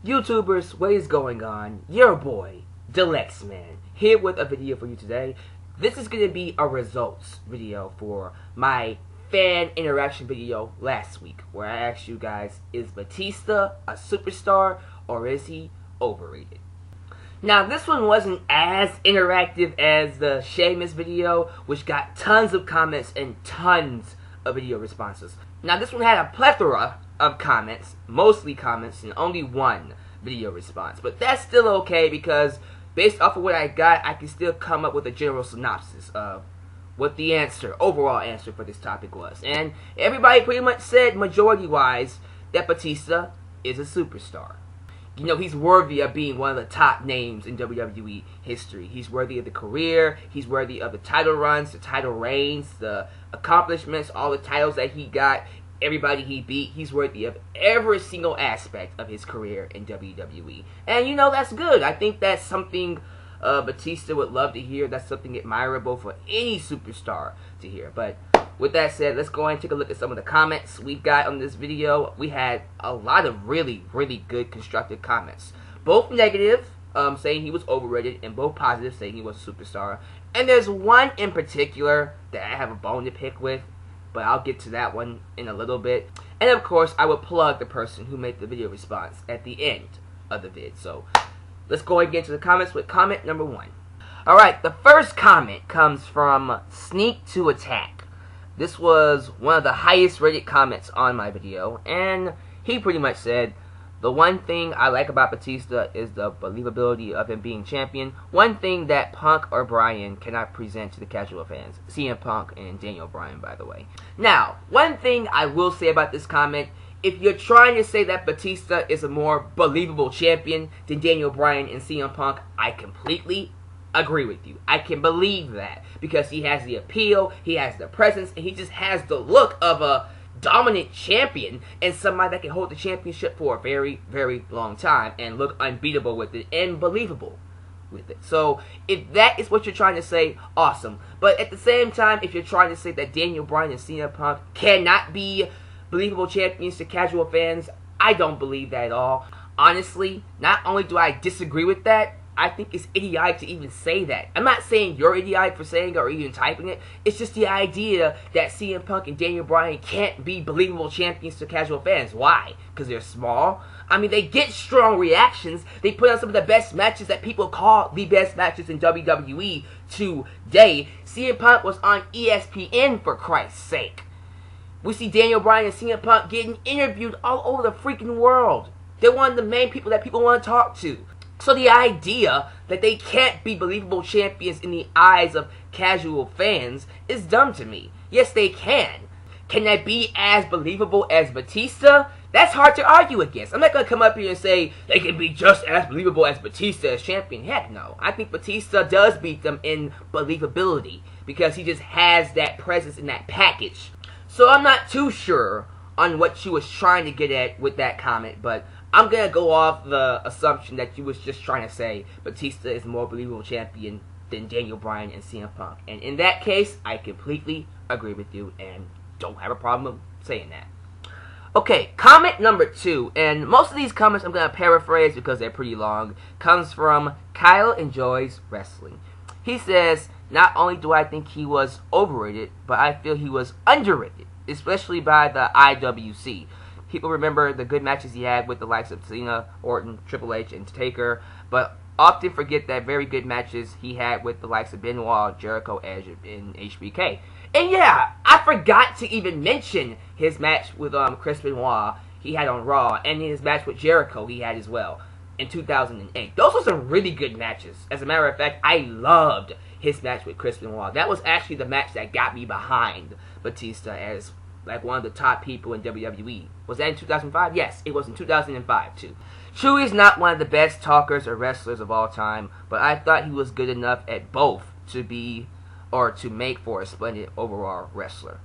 YouTubers, what is going on? Your boy, Alyx Man, here with a video for you today. This is going to be a results video for my fan interaction video last week, where I asked you guys, is Batista a superstar or is he overrated? Now, this one wasn't as interactive as the Sheamus video, which got tons of comments and tons of video responses. Now, this one had a plethora of comments, mostly comments, and only one video response. But that's still okay because based off of what I got, I can still come up with a general synopsis of what the overall answer for this topic was. And everybody pretty much said, majority-wise, that Batista is a superstar. You know, he's worthy of being one of the top names in WWE history. He's worthy of the career. He's worthy of the title runs, the title reigns, the accomplishments, all the titles that he got, everybody he beat. He's worthy of every single aspect of his career in WWE. And, you know, that's good. I think that's something Batista would love to hear. That's something admirable for any superstar to hear. But with that said, let's go ahead and take a look at some of the comments we got on this video. We had a lot of really good constructive comments. Both negative, saying he was overrated, and both positive, saying he was a superstar. And there's one in particular that I have a bone to pick with, but I'll get to that one in a little bit. And of course, I will plug the person who made the video response at the end of the vid. So let's go ahead and get into the comments with comment number 1. Alright, the first comment comes from Sneak to Attack. This was one of the highest rated comments on my video, and he pretty much said, the one thing I like about Batista is the believability of him being champion. One thing that Punk or Bryan cannot present to the casual fans. CM Punk and Daniel Bryan, by the way. Now, one thing I will say about this comment, if you're trying to say that Batista is a more believable champion than Daniel Bryan and CM Punk, I completely agree with you. I can believe that because he has the appeal, he has the presence, and he just has the look of a dominant champion and somebody that can hold the championship for a very long time and look unbeatable with it and believable with it. So if that is what you're trying to say, awesome. But at the same time, if you're trying to say that Daniel Bryan and CM Punk cannot be believable champions to casual fans, I don't believe that at all. Honestly, not only do I disagree with that, I think it's idiotic to even say that. I'm not saying you're idiotic for saying it or even typing it. It's just the idea that CM Punk and Daniel Bryan can't be believable champions to casual fans. Why? Because they're small? I mean, they get strong reactions. They put on some of the best matches that people call the best matches in WWE today. CM Punk was on ESPN, for Christ's sake. We see Daniel Bryan and CM Punk getting interviewed all over the freaking world. They're one of the main people that people want to talk to. So the idea that they can't be believable champions in the eyes of casual fans is dumb to me. Yes, they can. Can they be as believable as Batista? That's hard to argue against. I'm not going to come up here and say they can be just as believable as Batista as champion. Heck no. I think Batista does beat them in believability because he just has that presence in that package. So I'm not too sure on what she was trying to get at with that comment, but I'm going to go off the assumption that you was just trying to say Batista is a more believable champion than Daniel Bryan and CM Punk. And in that case, I completely agree with you and don't have a problem saying that. Okay, comment number 2, and most of these comments I'm going to paraphrase because they're pretty long, comes from KyleEnjoysWrestling. He says, not only do I think he was overrated, but I feel he was underrated, especially by the IWC. People remember the good matches he had with the likes of Cena, Orton, Triple H, and Taker, but often forget that very good matches he had with the likes of Benoit, Jericho, Edge, and HBK. And yeah, I forgot to even mention his match with Chris Benoit he had on Raw, and his match with Jericho he had as well in 2008. Those were some really good matches. As a matter of fact, I loved his match with Chris Benoit. That was actually the match that got me behind Batista as like one of the top people in WWE. Was that in 2005? Yes, it was in 2005 too. True, he's not one of the best talkers or wrestlers of all time, but I thought he was good enough at both to be, or to make for a splendid overall wrestler.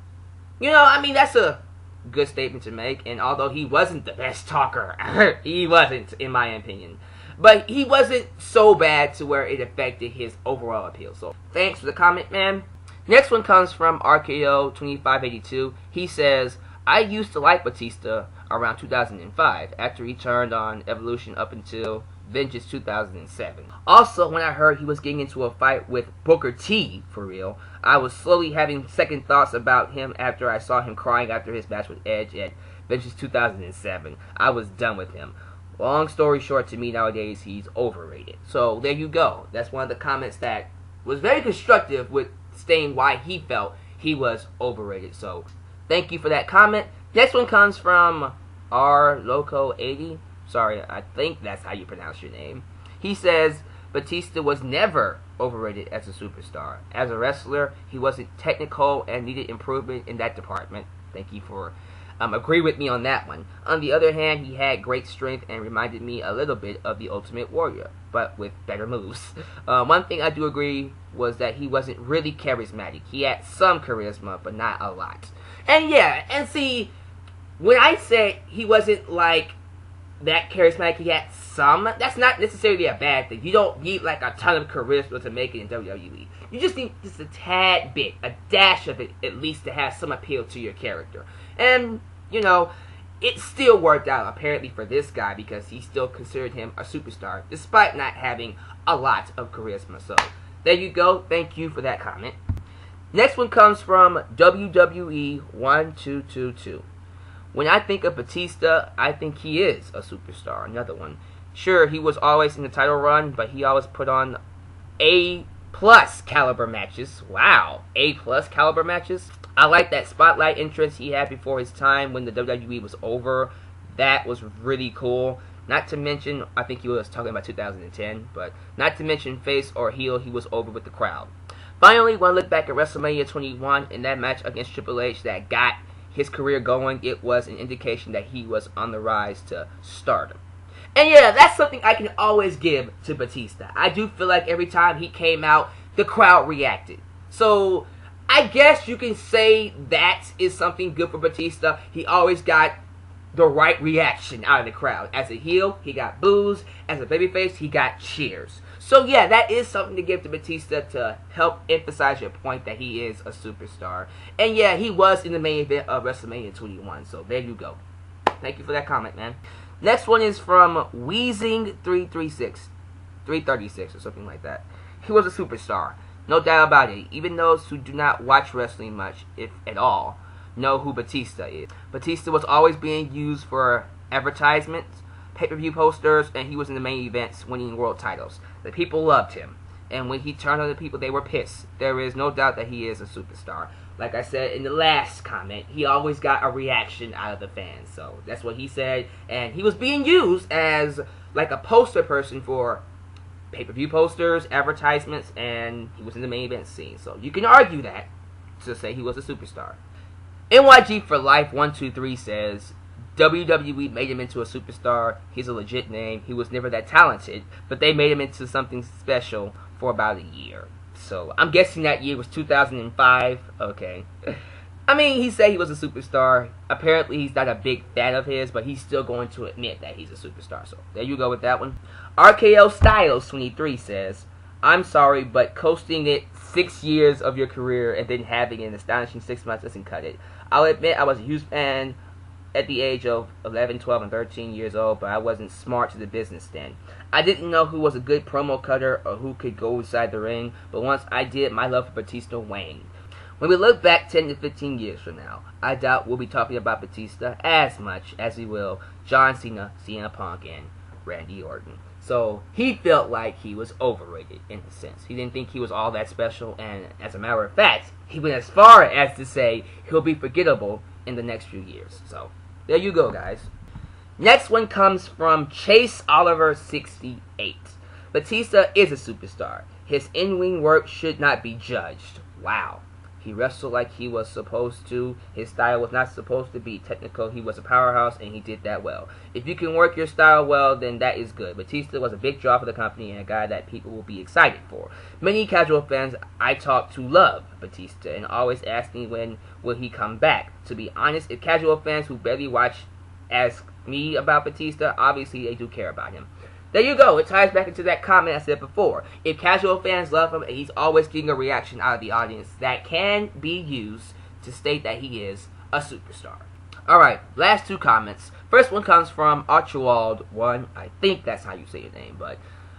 You know, I mean, that's a good statement to make, and although he wasn't the best talker, he wasn't, in my opinion, but he wasn't so bad to where it affected his overall appeal. So, thanks for the comment, man. Next one comes from RKO2582. He says, I used to like Batista around 2005 after he turned on Evolution up until Vengeance 2007. Also, when I heard he was getting into a fight with Booker T, for real, I was slowly having second thoughts about him after I saw him crying after his match with Edge at Vengeance 2007. I was done with him. Long story short, to me nowadays, he's overrated. So there you go. That's one of the comments that was very constructive with stating why he felt he was overrated. So thank you for that comment. Next one comes from rloco80. Sorry, I think that's how you pronounce your name. He says, Batista was never overrated as a superstar. As a wrestler, he wasn't technical and needed improvement in that department. Thank you for agree with me on that one. On the other hand, he had great strength and reminded me a little bit of the Ultimate Warrior, but with better moves. One thing I do agree was that he wasn't really charismatic. He had some charisma, but not a lot. And yeah, and see, when I said he wasn't like that charismatic, he had some, that's not necessarily a bad thing. You don't need like a ton of charisma to make it in WWE. You just need just a tad bit, a dash of it at least, to have some appeal to your character. And, you know, it still worked out apparently for this guy because he still considered him a superstar despite not having a lot of charisma. So there you go. Thank you for that comment. Next one comes from WWE1222. When I think of Batista, I think he is a superstar. Another one. Sure, he was always in the title run, but he always put on A+ caliber matches. Wow, A+ caliber matches. I like that spotlight entrance he had before his time when the WWE was over. That was really cool. Not to mention, I think he was talking about 2010, but not to mention face or heel, he was over with the crowd. Finally, when I look back at WrestleMania 21 in that match against Triple H that got his career going, it was an indication that he was on the rise to stardom. And yeah, that's something I can always give to Batista. I do feel like every time he came out, the crowd reacted. So I guess you can say that is something good for Batista. He always got the right reaction out of the crowd. As a heel, he got boos. As a babyface, he got cheers. So yeah, that is something to give to Batista to help emphasize your point that he is a superstar. And yeah, he was in the main event of WrestleMania 21. So there you go. Thank you for that comment, man. Next one is from Wheezing336 or something like that. He was a superstar. No doubt about it. Even those who do not watch wrestling much, if at all, know who Batista is. Batista was always being used for advertisements, pay-per-view posters, and he was in the main events winning world titles. The people loved him. And when he turned on the people, they were pissed. There is no doubt that he is a superstar. Like I said in the last comment, he always got a reaction out of the fans. So that's what he said. And he was being used as like a poster person for pay-per-view posters, advertisements, and he was in the main event scene. So you can argue that to say he was a superstar. NYG for Life 123 says, WWE made him into a superstar. He's a legit name. He was never that talented, but they made him into something special for about a year. So I'm guessing that year was 2005. Okay. I mean, he said he was a superstar. Apparently, he's not a big fan of his, but he's still going to admit that he's a superstar. So there you go with that one. RKO Styles 23 says, I'm sorry, but coasting it 6 years of your career and then having an astonishing 6 months doesn't cut it. I'll admit I was a huge fan at the age of 11, 12, and 13 years old, but I wasn't smart to the business then. I didn't know who was a good promo cutter or who could go inside the ring, but once I did, my love for Batista waned. When we look back 10 to 15 years from now, I doubt we'll be talking about Batista as much as we will John Cena, CM Punk, and Randy Orton. So he felt like he was overrated in a sense. He didn't think he was all that special, and as a matter of fact, he went as far as to say he'll be forgettable in the next few years. So there you go, guys. Next one comes from Chase Oliver 68. Batista is a superstar. His in-ring work should not be judged. Wow. He wrestled like he was supposed to. His style was not supposed to be technical. He was a powerhouse, and he did that well. If you can work your style well, then that is good. Batista was a big draw for the company and a guy that people will be excited for. Many casual fans I talk to love Batista and always ask me when will he come back. To be honest, if casual fans who barely watch ask me about Batista, obviously they do care about him. There you go. It ties back into that comment I said before. If casual fans love him and he's always getting a reaction out of the audience, that can be used to state that he is a superstar. Alright, last two comments. First one comes from Archibald1. I think that's how you say your name, but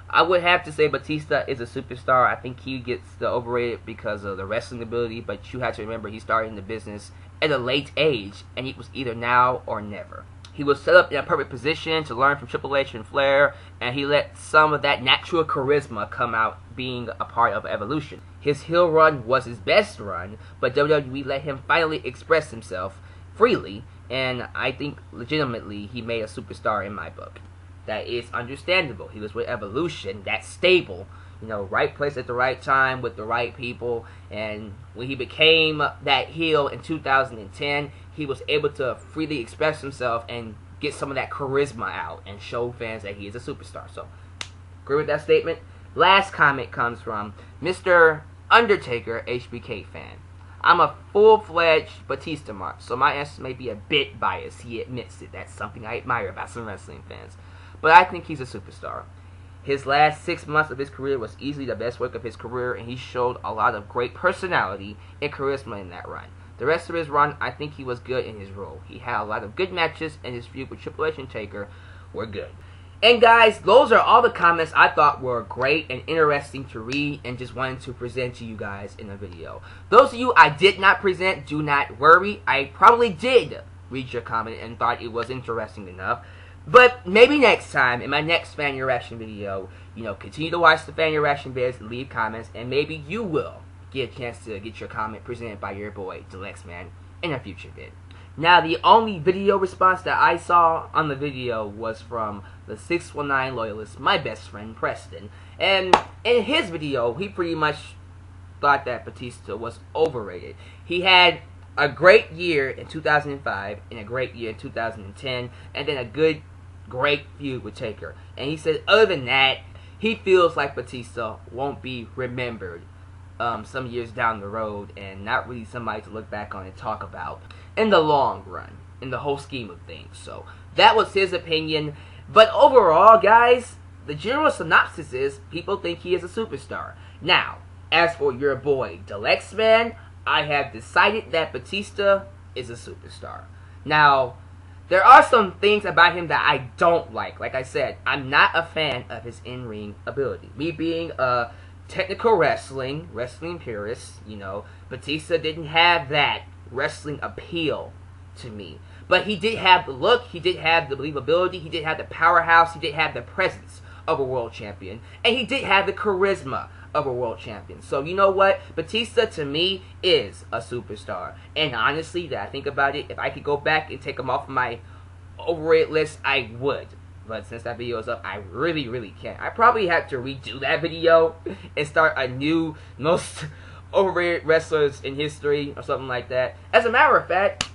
I would have to say Batista is a superstar. I think he gets the overrated because of the wrestling ability, but you have to remember he started in the business at a late age, and it was either now or never. He was set up in a perfect position to learn from Triple H and Flair, and he let some of that natural charisma come out being a part of Evolution. His heel run was his best run, but WWE let him finally express himself freely, and I think legitimately he made a superstar in my book. That is understandable. He was with Evolution, that's stable, you know, right place at the right time with the right people, and when he became that heel in 2010, he was able to freely express himself and get some of that charisma out and show fans that he is a superstar. So, agree with that statement. Last comment comes from Mr. Undertaker HBK fan. I'm a full-fledged Batista mark, so my answer may be a bit biased. He admits it. That's something I admire about some wrestling fans. But I think he's a superstar. His last 6 months of his career was easily the best work of his career, and he showed a lot of great personality and charisma in that run. The rest of his run, I think he was good in his role. He had a lot of good matches, and his feud with Triple H and Taker were good. And guys, those are all the comments I thought were great and interesting to read and just wanted to present to you guys in a video. Those of you I did not present, do not worry. I probably did read your comment and thought it was interesting enough. But maybe next time, in my next fan interaction video, you know, continue to watch the fan interaction videos, leave comments, and maybe you will get a chance to get your comment presented by your boy, Alyx, in a future vid. Now, the only video response that I saw on the video was from the 619 loyalist, my best friend, Preston. And in his video, he pretty much thought that Batista was overrated. He had a great year in 2005 and a great year in 2010, and then a great feud with Taker. And he said, other than that, he feels like Batista won't be remembered some years down the road, and not really somebody to look back on and talk about in the long run, in the whole scheme of things. So that was his opinion. But overall, guys, the general synopsis is people think he is a superstar. Now, as for your boy Alyx, I have decided that Batista is a superstar. Now, there are some things about him that I don't like. Like I said, I'm not a fan of his in-ring ability. Me being a technical wrestling purist, you know, Batista didn't have that wrestling appeal to me. But he did have the look, he did have the believability, he did have the powerhouse, he did have the presence of a world champion, and he did have the charisma of a world champion. So you know what? Batista to me is a superstar. And honestly, that I think about it, if I could go back and take him off my overrated list, I would. But since that video is up, I really can't. I probably have to redo that video and start a new most overrated wrestlers in history or something like that. As a matter of fact,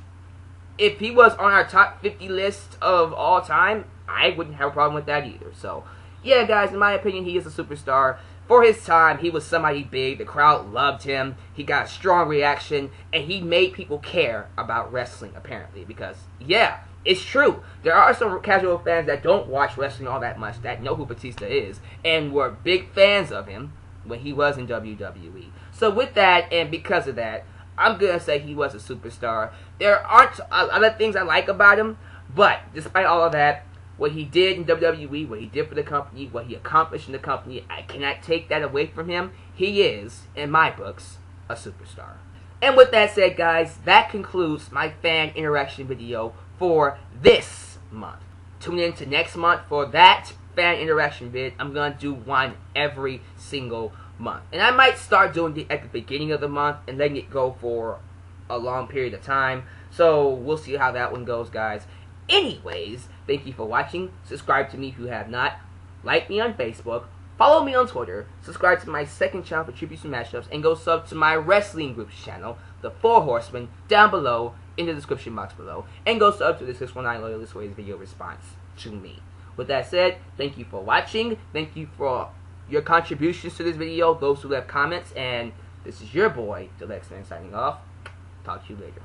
if he was on our top 50 list of all time, I wouldn't have a problem with that either. So, yeah, guys, in my opinion, he is a superstar. For his time, he was somebody big. The crowd loved him. He got a strong reaction, and he made people care about wrestling, apparently. Because, yeah, it's true. There are some casual fans that don't watch wrestling all that much that know who Batista is and were big fans of him when he was in WWE. So with that, and because of that, I'm going to say he was a superstar. There aren't other things I like about him, but despite all of that, what he did in WWE, what he did for the company, what he accomplished in the company, I cannot take that away from him. He is, in my books, a superstar. And with that said, guys, that concludes my fan interaction video for this month. Tune in to next month for that fan interaction vid. I'm going to do one every single month. And I might start doing it at the beginning of the month and letting it go for a long period of time. So we'll see how that one goes, guys. Anyways, thank you for watching. Subscribe to me if you have not. Like me on Facebook. Follow me on Twitter. Subscribe to my second channel for tributes and matchups. And go sub to my wrestling group's channel, The Four Horsemen, down below in the description box below. And go sub to the 619 Loyalist Ways video response to me. With that said, thank you for watching. Thank you for your contributions to this video, those who left comments. And this is your boy, Alyx, signing off. Talk to you later.